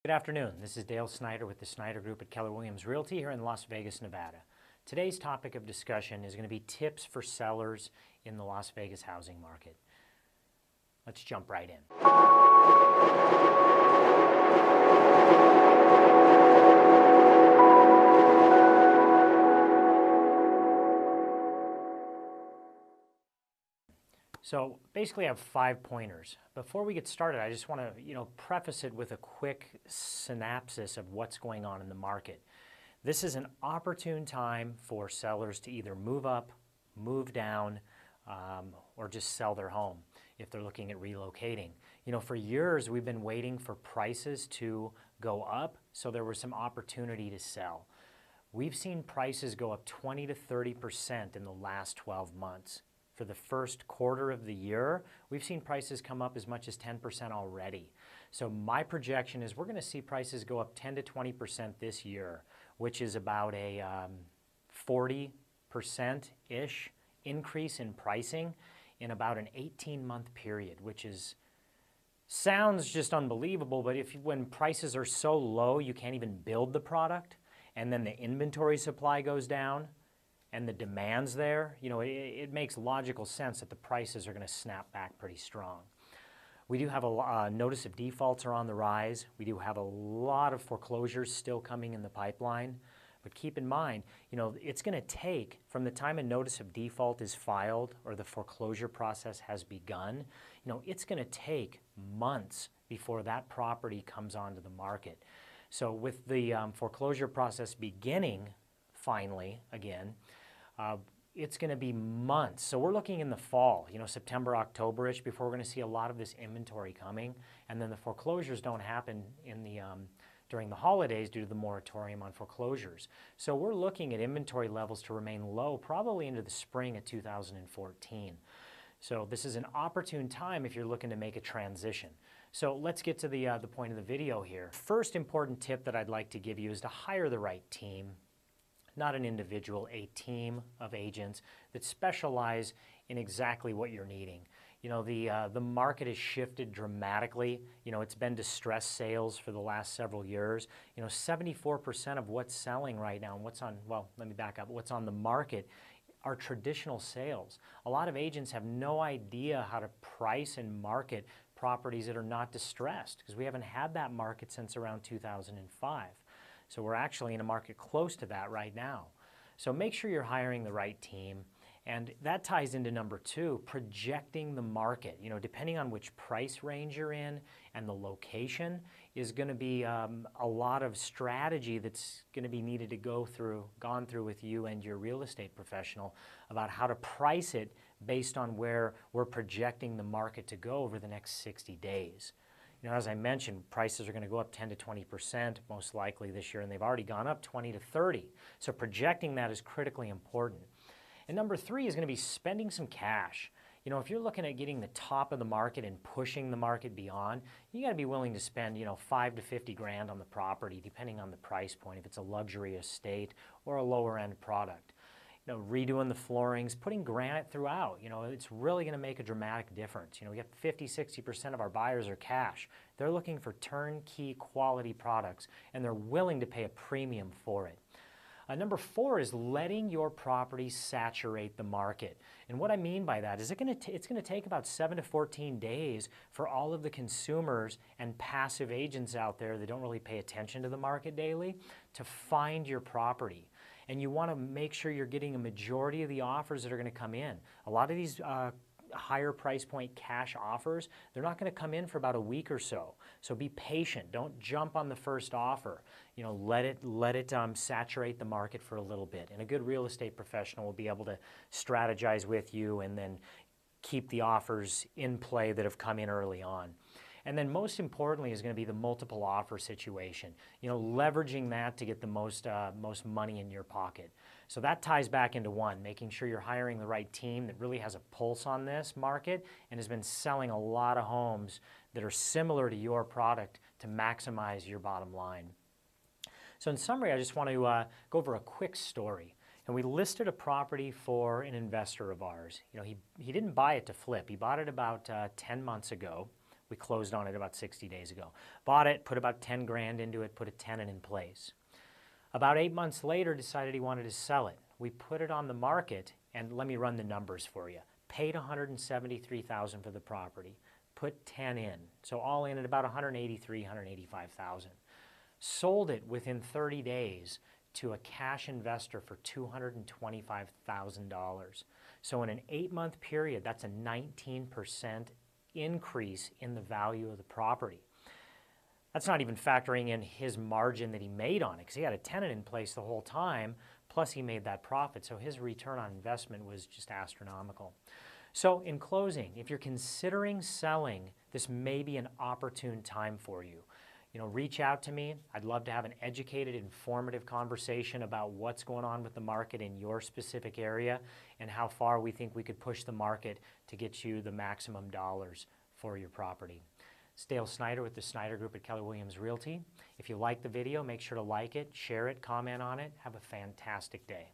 Good afternoon. This is Dale Snyder with the Snyder Group at Keller Williams Realty here in Las Vegas, Nevada. Today's topic of discussion is going to be tips for sellers in the Las Vegas housing market. Let's jump right in. So basically I have 5 pointers. Before we get started, I just want to preface it with a quick synopsis of what's going on in the market. This is an opportune time for sellers to either move up, move down, or just sell their home if they're looking at relocating. For years we've been waiting for prices to go up, so there was some opportunity to sell. We've seen prices go up 20 to 30% in the last 12 months. For the first quarter of the year, we've seen prices come up as much as 10% already. So my projection is we're going to see prices go up 10 to 20% this year, which is about a 40%-ish increase in pricing in about an 18-month period, which sounds just unbelievable, but when prices are so low you can't even build the product, and then the inventory supply goes down, and the demand's there, it makes logical sense that the prices are going to snap back pretty strong. We do have a notice of defaults are on the rise. We do have a lot of foreclosures still coming in the pipeline. But keep in mind, it's going to take, from the time a notice of default is filed or the foreclosure process has begun, it's going to take months before that property comes onto the market. So with the foreclosure process beginning, finally, again, it's going to be months. So we're looking in the fall, September, October-ish, before we're going to see a lot of this inventory coming. And then the foreclosures don't happen during the holidays due to the moratorium on foreclosures. So we're looking at inventory levels to remain low probably into the spring of 2014. So this is an opportune time if you're looking to make a transition. So let's get to the point of the video here. First important tip that I'd like to give you is to hire the right team. Not an individual, a team of agents that specialize in exactly what you're needing. The market has shifted dramatically. It's been distressed sales for the last several years. 74% of what's selling right now and what's on the market are traditional sales. A lot of agents have no idea how to price and market properties that are not distressed because we haven't had that market since around 2005. So we're actually in a market close to that right now. So make sure you're hiring the right team. And that ties into number 2, projecting the market. Depending on which price range you're in and the location is going to be a lot of strategy that's going to be needed to gone through with you and your real estate professional about how to price it based on where we're projecting the market to go over the next 60 days. As I mentioned, prices are going to go up 10 to 20% most likely this year, and they've already gone up 20 to 30. So projecting that is critically important. And number 3 is going to be spending some cash. If you're looking at getting the top of the market and pushing the market beyond, you got to be willing to spend, 5 to 50 grand on the property, depending on the price point, if it's a luxury estate or a lower end product. Redoing the floorings, putting granite throughout, it's really going to make a dramatic difference. We got 50-60% of our buyers are cash. They're looking for turnkey quality products, and they're willing to pay a premium for it. Number 4 is letting your property saturate the market. And what I mean by that is it's going to take about 7 to 14 days for all of the consumers and passive agents out there that don't really pay attention to the market daily to find your property. And you want to make sure you're getting a majority of the offers that are going to come in. A lot of these higher price point cash offers, they're not going to come in for about a week or so. So be patient. Don't jump on the first offer. Let it saturate the market for a little bit. And a good real estate professional will be able to strategize with you and then keep the offers in play that have come in early on. And then most importantly is going to be the multiple offer situation, leveraging that to get the most money in your pocket. So that ties back into 1, making sure you're hiring the right team that really has a pulse on this market and has been selling a lot of homes that are similar to your product to maximize your bottom line. So in summary, I just want to go over a quick story. And we listed a property for an investor of ours. He didn't buy it to flip. He bought it about 10 months ago. We closed on it about 60 days ago. Bought it, put about 10 grand into it, put a tenant in place. About 8 months later, decided he wanted to sell it. We put it on the market, and let me run the numbers for you. Paid $173,000 for the property, put 10 in, so all in at about $183,000, $185,000. Sold it within 30 days to a cash investor for $225,000. So in an 8-month period, that's a 19% increase in the value of the property. That's not even factoring in his margin that he made on it, because he had a tenant in place the whole time, plus he made that profit. So his return on investment was just astronomical. So in closing, if you're considering selling, this may be an opportune time for you. Reach out to me. I'd love to have an educated, informative conversation about what's going on with the market in your specific area and how far we think we could push the market to get you the maximum dollars for your property. It's Dale Snyder with the Snyder Group at Keller Williams Realty. If you like the video, make sure to like it, share it, comment on it. Have a fantastic day.